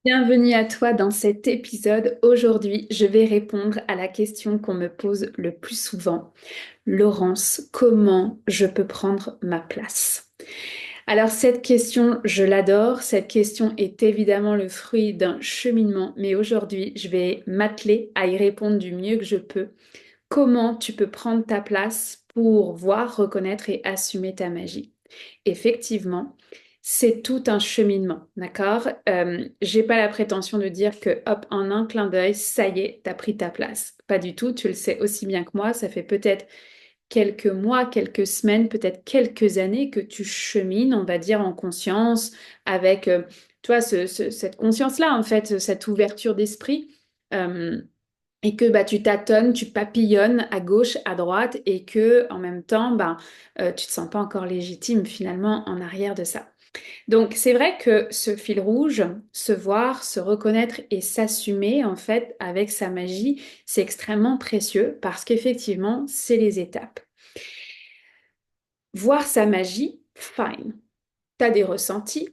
Bienvenue à toi dans cet épisode. Aujourd'hui, je vais répondre à la question qu'on me pose le plus souvent. Laurence, comment je peux prendre ma place? Alors cette question, je l'adore. Cette question est évidemment le fruit d'un cheminement, mais aujourd'hui, je vais m'atteler à y répondre du mieux que je peux. Comment tu peux prendre ta place pour voir, reconnaître et assumer ta magie? Effectivement, c'est tout un cheminement, d'accord? J'ai pas la prétention de dire que, hop, en un clin d'œil, ça y est, t'as pris ta place. Pas du tout, tu le sais aussi bien que moi, ça fait peut-être quelques mois, quelques semaines, peut-être quelques années que tu chemines, on va dire, en conscience, avec, tu vois, cette conscience-là, en fait, cette ouverture d'esprit. Euh, et que bah, tu tâtonnes, tu papillonnes à gauche, à droite, et que en même temps, bah, tu te sens pas encore légitime finalement en arrière de ça. Donc c'est vrai que ce fil rouge, se voir, se reconnaître et s'assumer en fait avec sa magie, c'est extrêmement précieux parce qu'effectivement, c'est les étapes. Voir sa magie, fine. Tu as des ressentis,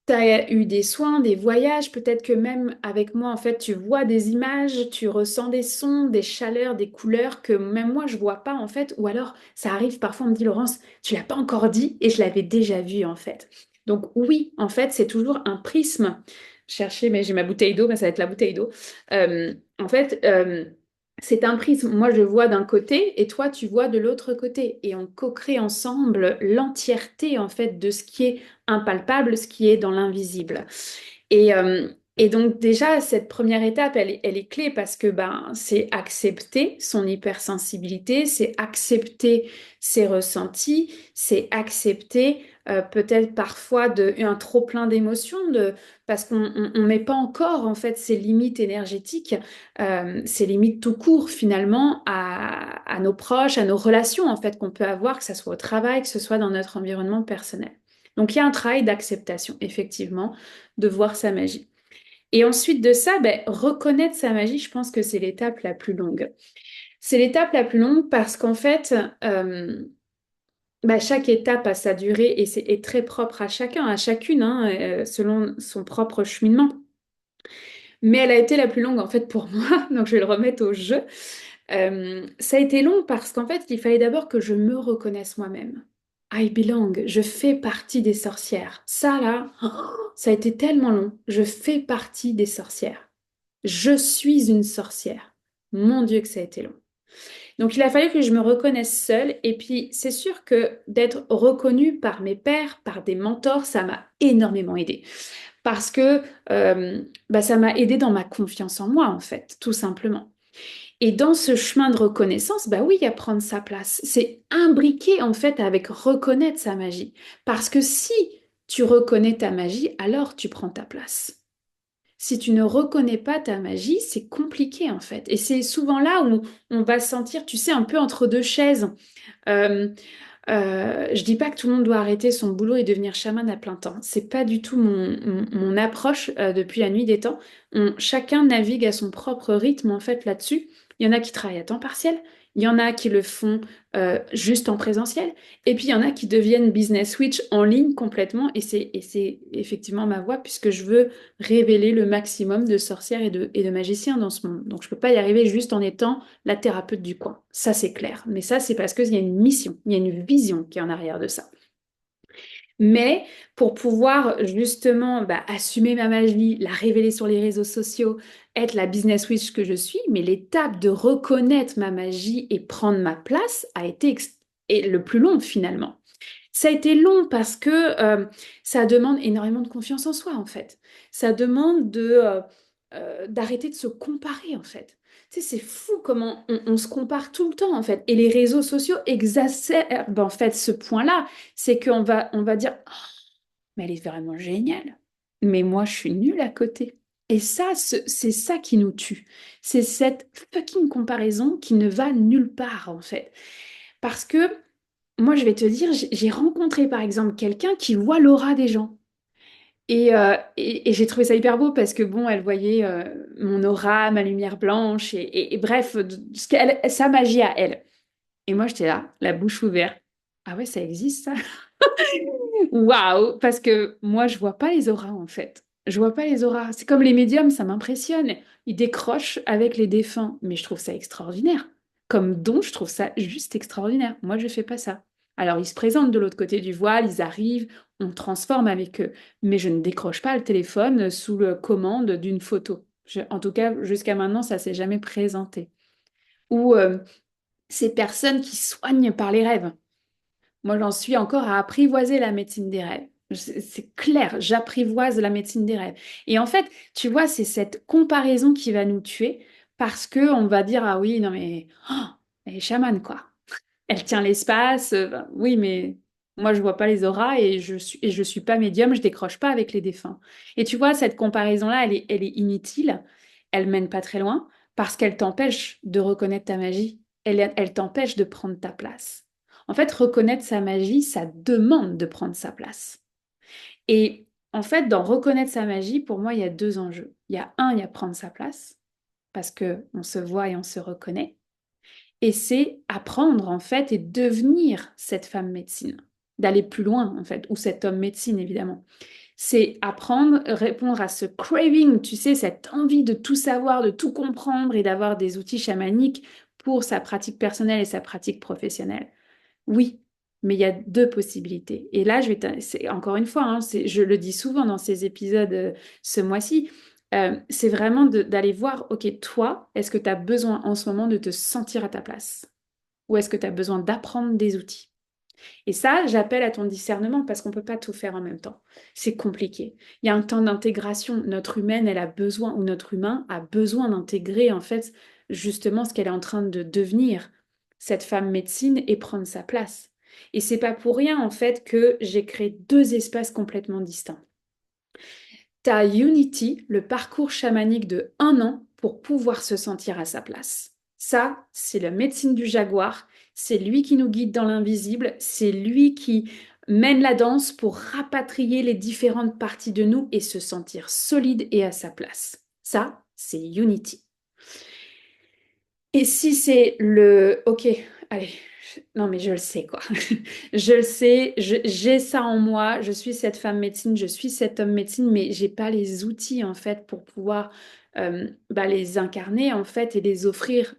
tu as eu des soins, des voyages, peut-être que même avec moi, en fait, tu vois des images, tu ressens des sons, des chaleurs, des couleurs que même moi, je vois pas, en fait. Ou alors, ça arrive parfois, on me dit, Laurence, tu l'as pas encore dit et je l'avais déjà vu, en fait. Donc oui, en fait, c'est toujours un prisme. Chercher, mais j'ai ma bouteille d'eau, mais ça va être la bouteille d'eau. En fait, c'est un prisme. Moi, je vois d'un côté et toi, tu vois de l'autre côté. Et on co-crée ensemble l'entièreté, en fait, de ce qui est impalpable, ce qui est dans l'invisible. Et, euh, et donc déjà, cette première étape, elle est clé parce que ben, c'est accepter son hypersensibilité, c'est accepter ses ressentis, c'est accepter peut-être parfois un trop plein d'émotions, parce qu'on ne met pas encore en fait ses limites énergétiques, ses limites tout court finalement à nos proches, à nos relations en fait qu'on peut avoir, que ce soit au travail, que ce soit dans notre environnement personnel. Donc il y a un travail d'acceptation, effectivement, de voir sa magie. Et ensuite de ça, ben, reconnaître sa magie, je pense que c'est l'étape la plus longue. C'est l'étape la plus longue parce qu'en fait, ben, chaque étape a sa durée et est très propre à chacun, à chacune, hein, selon son propre cheminement. Mais elle a été la plus longue en fait pour moi, donc je vais le remettre au jeu. Ça a été long parce qu'en fait, il fallait d'abord que je me reconnaisse moi-même. I belong, je fais partie des sorcières. Ça là, oh, ça a été tellement long. Je fais partie des sorcières. Je suis une sorcière. Mon Dieu que ça a été long. Donc il a fallu que je me reconnaisse seule. Et puis c'est sûr que d'être reconnue par mes pairs, par des mentors, ça m'a énormément aidée. Parce que bah, ça m'a aidée dans ma confiance en moi, en fait, tout simplement. Et dans ce chemin de reconnaissance, bah oui, il y a prendre sa place. C'est imbriqué en fait avec reconnaître sa magie. Parce que si tu reconnais ta magie, alors tu prends ta place. Si tu ne reconnais pas ta magie, c'est compliqué en fait. Et c'est souvent là où on va se sentir, tu sais, un peu entre deux chaises. Euh, je dis pas que tout le monde doit arrêter son boulot et devenir chaman à plein temps. C'est pas du tout mon approche depuis la nuit des temps. Chacun navigue à son propre rythme en fait là-dessus. Il y en a qui travaillent à temps partiel, il y en a qui le font juste en présentiel, et puis il y en a qui deviennent business switch en ligne complètement. Et c'est effectivement ma voie puisque je veux révéler le maximum de sorcières et de magiciens dans ce monde. Donc je peux pas y arriver juste en étant la thérapeute du coin. Ça, c'est clair. Mais ça, c'est parce qu'il y a une mission, il y a une vision qui est en arrière de ça. Mais pour pouvoir justement bah, assumer ma magie, la révéler sur les réseaux sociaux, être la business witch que je suis, mais l'étape de reconnaître ma magie et prendre ma place a été et le plus long finalement. Ça a été long parce que ça demande énormément de confiance en soi, en fait. Ça demande d'arrêter de se comparer, en fait. Tu sais, c'est fou comment on se compare tout le temps, en fait. Et les réseaux sociaux exacerbent, en fait, ce point-là. C'est qu'on va dire, oh, mais elle est vraiment géniale. Mais moi, je suis nulle à côté. Et ça, c'est ça qui nous tue. C'est cette fucking comparaison qui ne va nulle part, en fait. Parce que moi, je vais te dire, j'ai rencontré par exemple quelqu'un qui voit l'aura des gens. Et j'ai trouvé ça hyper beau parce que bon, elle voyait mon aura, ma lumière blanche et bref, sa magie à elle. Et moi, j'étais là, la bouche ouverte. Ah ouais, ça existe ça? Waouh! Parce que moi, je vois pas les auras en fait. Je vois pas les auras. C'est comme les médiums, ça m'impressionne. Ils décrochent avec les défunts, mais je trouve ça extraordinaire. Comme don, je trouve ça juste extraordinaire. Moi, je fais pas ça. Alors, ils se présentent de l'autre côté du voile, ils arrivent, on transforme avec eux. Mais je ne décroche pas le téléphone sous le commande d'une photo. En tout cas, jusqu'à maintenant, ça s'est jamais présenté. Ou ces personnes qui soignent par les rêves. Moi, j'en suis encore à apprivoiser la médecine des rêves. C'est clair, j'apprivoise la médecine des rêves. Et en fait, tu vois, c'est cette comparaison qui va nous tuer parce que on va dire, ah oui, non mais, oh, elle est chamane, quoi. Elle tient l'espace. Ben, oui, mais moi, je vois pas les auras et je suis pas médium, je décroche pas avec les défunts. Et tu vois, cette comparaison-là, elle est inutile. Elle mène pas très loin parce qu'elle t'empêche de reconnaître ta magie. Elle t'empêche de prendre ta place. En fait, reconnaître sa magie, ça demande de prendre sa place. Et en fait, dans reconnaître sa magie, pour moi, il y a deux enjeux. Il y a prendre sa place parce que on se voit et on se reconnaît. Et c'est apprendre, en fait, et devenir cette femme médecine, d'aller plus loin, en fait, ou cet homme médecine, évidemment. C'est apprendre, répondre à ce craving, tu sais, cette envie de tout savoir, de tout comprendre et d'avoir des outils chamaniques pour sa pratique personnelle et sa pratique professionnelle. Oui, mais il y a deux possibilités. Et là, encore une fois, hein, je le dis souvent dans ces épisodes ce mois-ci, c'est vraiment d'aller voir, ok, toi, est-ce que tu as besoin en ce moment de te sentir à ta place? Ou est-ce que tu as besoin d'apprendre des outils? Et ça, j'appelle à ton discernement parce qu'on ne peut pas tout faire en même temps. C'est compliqué. Il y a un temps d'intégration. Notre humaine, elle a besoin, ou notre humain a besoin d'intégrer en fait justement ce qu'elle est en train de devenir, cette femme médecine, et prendre sa place. Et c'est pas pour rien en fait que j'ai créé deux espaces complètement distincts. T'as Unity, le parcours chamanique de 1 an pour pouvoir se sentir à sa place. Ça, c'est la médecine du jaguar. C'est lui qui nous guide dans l'invisible. C'est lui qui mène la danse pour rapatrier les différentes parties de nous et se sentir solide et à sa place. Ça, c'est Unity. Et si c'est le... Ok, allez, non mais je le sais quoi. Je le sais, j'ai ça en moi, je suis cette femme médecine, je suis cet homme médecine, mais j'ai pas les outils en fait pour pouvoir les incarner en fait et les offrir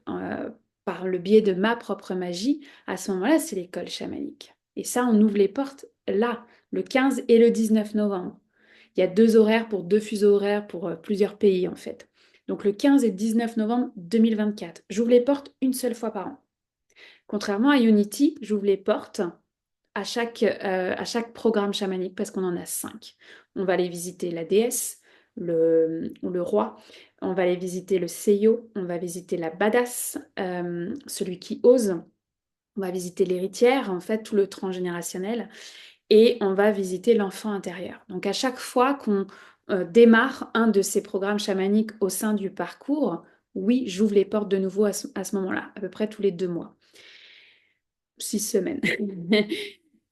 par le biais de ma propre magie. À ce moment-là, c'est l'école chamanique. Et ça, on ouvre les portes là, le 15 et le 19 novembre. Il y a deux horaires pour deux fuseaux horaires pour plusieurs pays en fait. Donc le 15 et 19 novembre 2024. J'ouvre les portes une seule fois par an. Contrairement à Unity, j'ouvre les portes à chaque programme chamanique parce qu'on en a 5. On va aller visiter la déesse, le roi, on va aller visiter le Seiyo, on va visiter la badass, celui qui ose, on va visiter l'héritière, en fait tout le transgénérationnel, et on va visiter l'enfant intérieur. Donc à chaque fois qu'on démarre un de ces programmes chamaniques au sein du parcours, oui, j'ouvre les portes de nouveau à ce moment-là, à peu près tous les 2 mois. 6 semaines.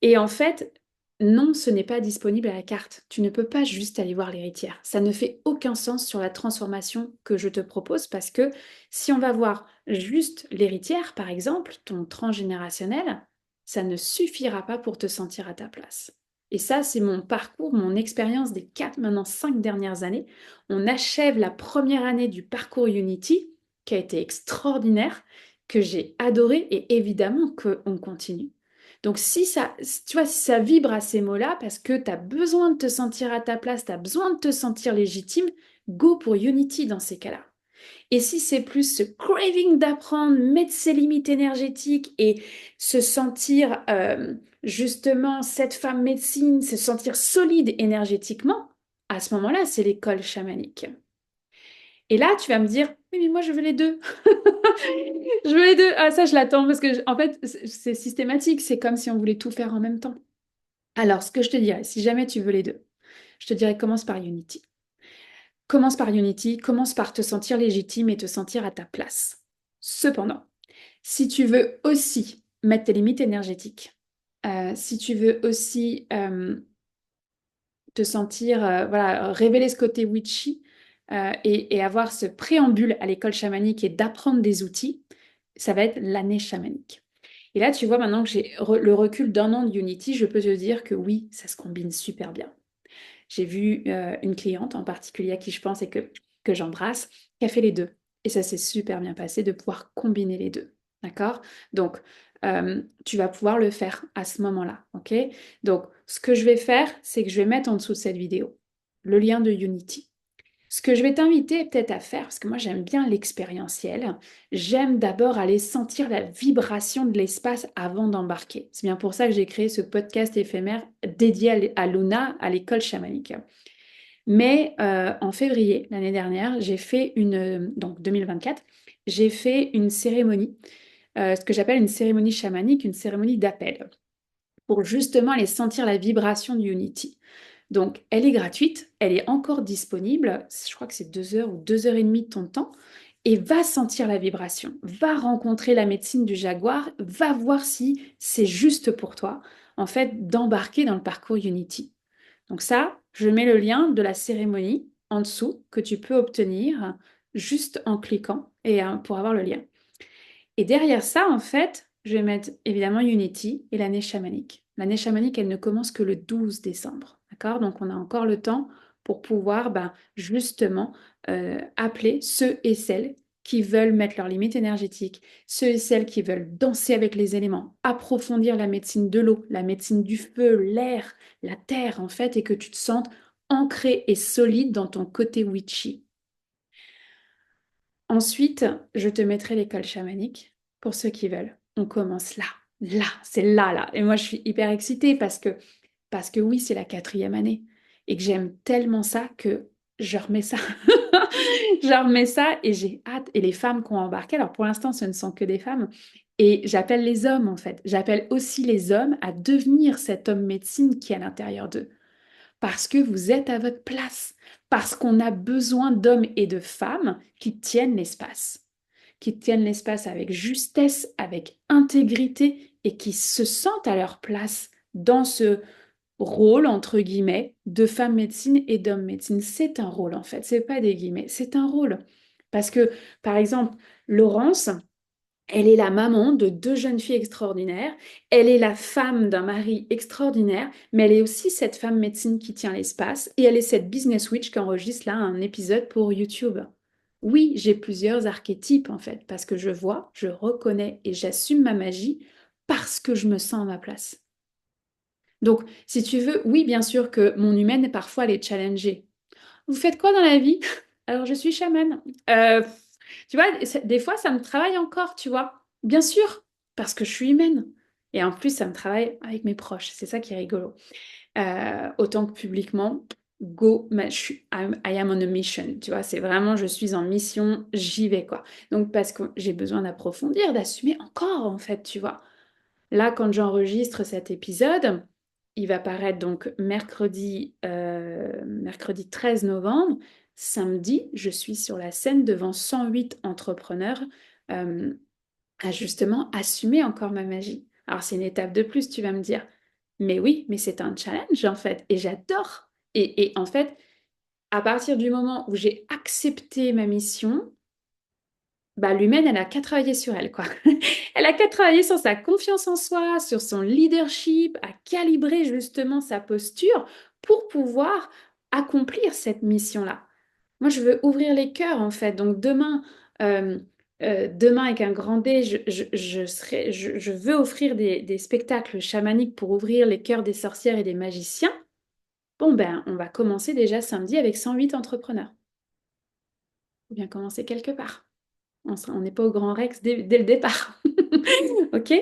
Et en fait, non, ce n'est pas disponible à la carte. Tu ne peux pas juste aller voir l'héritière. Ça ne fait aucun sens sur la transformation que je te propose parce que si on va voir juste l'héritière, par exemple, ton transgénérationnel, ça ne suffira pas pour te sentir à ta place. Et ça, c'est mon parcours, mon expérience des 5 dernières années. On achève la première année du parcours Unity, qui a été extraordinaire, que j'ai adoré et évidemment qu'on continue. Donc si ça, tu vois, si ça vibre à ces mots-là, parce que tu as besoin de te sentir à ta place, tu as besoin de te sentir légitime, go pour Unity dans ces cas-là. Et si c'est plus ce craving d'apprendre, mettre ses limites énergétiques et se sentir justement cette femme médecine, se sentir solide énergétiquement, à ce moment-là, c'est l'école chamanique. Et là, tu vas me dire, oui, mais moi, je veux les deux. Je veux les deux. Ah, ça, je l'attends parce que, en fait, c'est systématique. C'est comme si on voulait tout faire en même temps. Alors, ce que je te dirais, si jamais tu veux les deux, je te dirais commence par Unity. Commence par Unity, commence par te sentir légitime et te sentir à ta place. Cependant, si tu veux aussi mettre tes limites énergétiques, si tu veux aussi te sentir, voilà, révéler ce côté witchy et avoir ce préambule à l'école chamanique et d'apprendre des outils, ça va être l'année chamanique. Et là, tu vois, maintenant que j'ai le recul d'1 an de Unity, je peux te dire que oui, ça se combine super bien. J'ai vu une cliente en particulier à qui je pense et que j'embrasse, qui a fait les deux. Et ça s'est super bien passé de pouvoir combiner les deux. D'accord? Donc, tu vas pouvoir le faire à ce moment-là. OK? Donc, ce que je vais faire, c'est que je vais mettre en dessous de cette vidéo le lien de Unity. Ce que je vais t'inviter peut-être à faire, parce que moi j'aime bien l'expérientiel, j'aime d'abord aller sentir la vibration de l'espace avant d'embarquer. C'est bien pour ça que j'ai créé ce podcast éphémère dédié à Luna, à l'école chamanique. Mais en février l'année dernière, j'ai fait donc 2024, j'ai fait une cérémonie, ce que j'appelle une cérémonie chamanique, une cérémonie d'appel, pour justement aller sentir la vibration de Unity. Donc, elle est gratuite, elle est encore disponible, je crois que c'est 2 heures ou 2 heures et demie de ton temps, et va sentir la vibration, va rencontrer la médecine du jaguar, va voir si c'est juste pour toi, en fait, d'embarquer dans le parcours Unity. Donc ça, je mets le lien de la cérémonie en dessous que tu peux obtenir juste en cliquant et pour avoir le lien. Et derrière ça, en fait, je vais mettre évidemment Unity et l'année chamanique. L'année chamanique, elle ne commence que le 12 décembre. D'accord? Donc, on a encore le temps pour pouvoir justement appeler ceux et celles qui veulent mettre leurs limites énergétiques, ceux et celles qui veulent danser avec les éléments, approfondir la médecine de l'eau, la médecine du feu, l'air, la terre, en fait, et que tu te sentes ancré et solide dans ton côté witchy. Ensuite, je te mettrai l'école chamanique pour ceux qui veulent. On commence là, là, c'est là, là. Et moi, je suis hyper excitée parce que oui, c'est la 4e année et que j'aime tellement ça que je remets ça. Je remets ça et j'ai hâte. Et les femmes qui ont embarqué, alors pour l'instant, ce ne sont que des femmes. Et j'appelle les hommes, en fait. J'appelle aussi les hommes à devenir cet homme médecine qui est à l'intérieur d'eux parce que vous êtes à votre place, parce qu'on a besoin d'hommes et de femmes qui tiennent l'espace avec justesse, avec intégrité et qui se sentent à leur place dans ce rôle, entre guillemets, de femme médecine et d'homme médecine. C'est un rôle en fait, c'est pas des guillemets, c'est un rôle. Parce que, par exemple, Laurence, elle est la maman de 2 jeunes filles extraordinaires. Elle est la femme d'un mari extraordinaire, mais elle est aussi cette femme médecine qui tient l'espace. Et elle est cette business witch qui enregistre là un épisode pour YouTube. Oui, j'ai plusieurs archétypes en fait, parce que je vois, je reconnais et j'assume ma magie parce que je me sens à ma place. Donc, si tu veux, oui, bien sûr que mon humaine, parfois, elle est challengée. Vous faites quoi dans la vie? Alors, je suis chamane. Tu vois, des fois, ça me travaille encore, tu vois. Bien sûr, parce que je suis humaine. Et en plus, ça me travaille avec mes proches. C'est ça qui est rigolo. Autant que publiquement, I am on a mission. Tu vois, c'est vraiment, je suis en mission, j'y vais, quoi. Donc, parce que j'ai besoin d'approfondir, d'assumer encore, en fait, tu vois. Là, quand j'enregistre cet épisode, il va paraître donc mercredi 13 novembre. Samedi, je suis sur la scène devant 108 entrepreneurs euh, à justement assumer encore ma magie. Alors, c'est une étape de plus, tu vas me dire. Mais oui, mais c'est un challenge en fait. Et j'adore. Et en fait, à partir du moment où j'ai accepté ma mission, l'humaine, elle a qu'à travailler sur elle, quoi. Elle a qu'à travailler sur sa confiance en soi, sur son leadership, à calibrer justement sa posture pour pouvoir accomplir cette mission-là. Moi, je veux ouvrir les cœurs, en fait. Donc, euh, demain avec un grand D, je veux offrir des spectacles chamaniques pour ouvrir les cœurs des sorcières et des magiciens. Bon, ben, on va commencer déjà samedi avec 108 entrepreneurs. Faut bien commencer quelque part. On n'est pas au Grand Rex dès le départ. OK?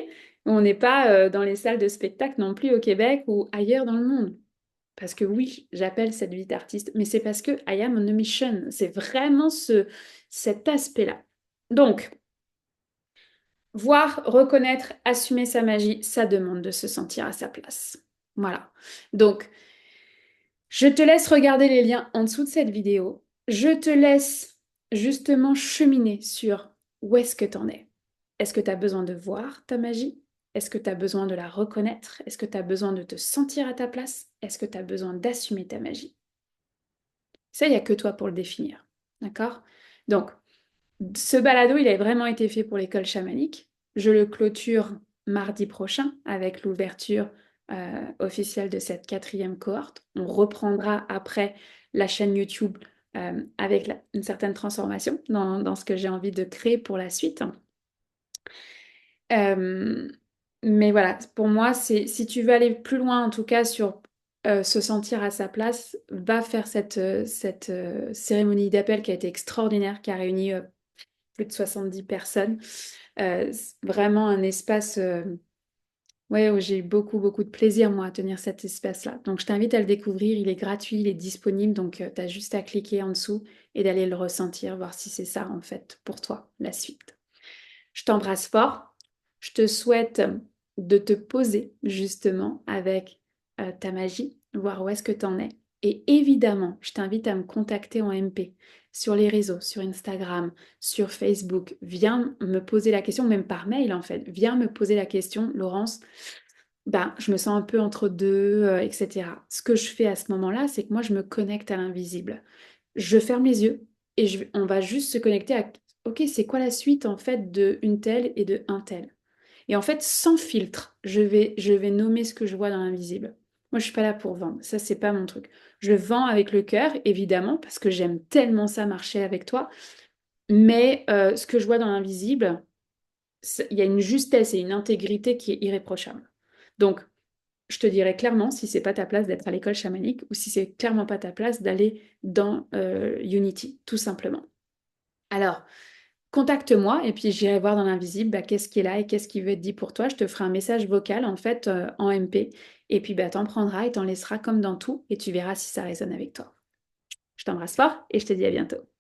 On n'est pas dans les salles de spectacle non plus au Québec ou ailleurs dans le monde. Parce que oui, j'appelle cette vie d'artiste, mais c'est parce que I am on a mission. C'est vraiment cet aspect-là. Donc, voir, reconnaître, assumer sa magie, ça demande de se sentir à sa place. Voilà. Donc, je te laisse regarder les liens en dessous de cette vidéo. Je te laisse justement cheminer sur où est-ce que tu en es. Est-ce que tu as besoin de voir ta magie? Est-ce que tu as besoin de la reconnaître? Est-ce que tu as besoin de te sentir à ta place? Est-ce que tu as besoin d'assumer ta magie? Ça, il n'y a que toi pour le définir. D'accord? Donc, ce balado, il a vraiment été fait pour l'école chamanique. Je le clôture mardi prochain avec l'ouverture officielle de cette quatrième cohorte. On reprendra après la chaîne YouTube avec une certaine transformation dans ce que j'ai envie de créer pour la suite. Euh, mais voilà, pour moi, si tu veux aller plus loin, en tout cas sur se sentir à sa place, va faire cette cérémonie d'appel qui a été extraordinaire, qui a réuni plus de 70 personnes. Vraiment un espace ouais, où j'ai eu beaucoup, beaucoup de plaisir, moi, à tenir cet espace-là. Donc, je t'invite à le découvrir. Il est gratuit, il est disponible. Donc, tu as juste à cliquer en dessous et d'aller le ressentir, voir si c'est ça, en fait, pour toi, la suite. Je t'embrasse fort. Je te souhaite de te poser justement avec ta magie, voir où est-ce que tu en es. Et évidemment, je t'invite à me contacter en MP sur les réseaux, sur Instagram, sur Facebook. Viens me poser la question, même par mail en fait. Viens me poser la question, Laurence. Ben, je me sens un peu entre deux, etc. Ce que je fais à ce moment-là, c'est que moi, je me connecte à l'invisible. Je ferme les yeux et on va juste se connecter à, ok, c'est quoi la suite en fait de une telle et de un tel. Et en fait, sans filtre, je vais nommer ce que je vois dans l'invisible. Moi, je suis pas là pour vendre. Ça, c'est pas mon truc. Je vends avec le cœur, évidemment, parce que j'aime tellement ça marcher avec toi. Mais ce que je vois dans l'invisible, il y a une justesse et une intégrité qui est irréprochable. Donc, je te dirais clairement si c'est pas ta place d'être à l'école chamanique ou si c'est clairement pas ta place d'aller dans Unity, tout simplement. Alors, contacte-moi et puis j'irai voir dans l'invisible qu'est-ce qui est là et qu'est-ce qui veut être dit pour toi. Je te ferai un message vocal en fait en MP et puis t'en prendras et t'en laisseras comme dans tout et tu verras si ça résonne avec toi. Je t'embrasse fort et je te dis à bientôt.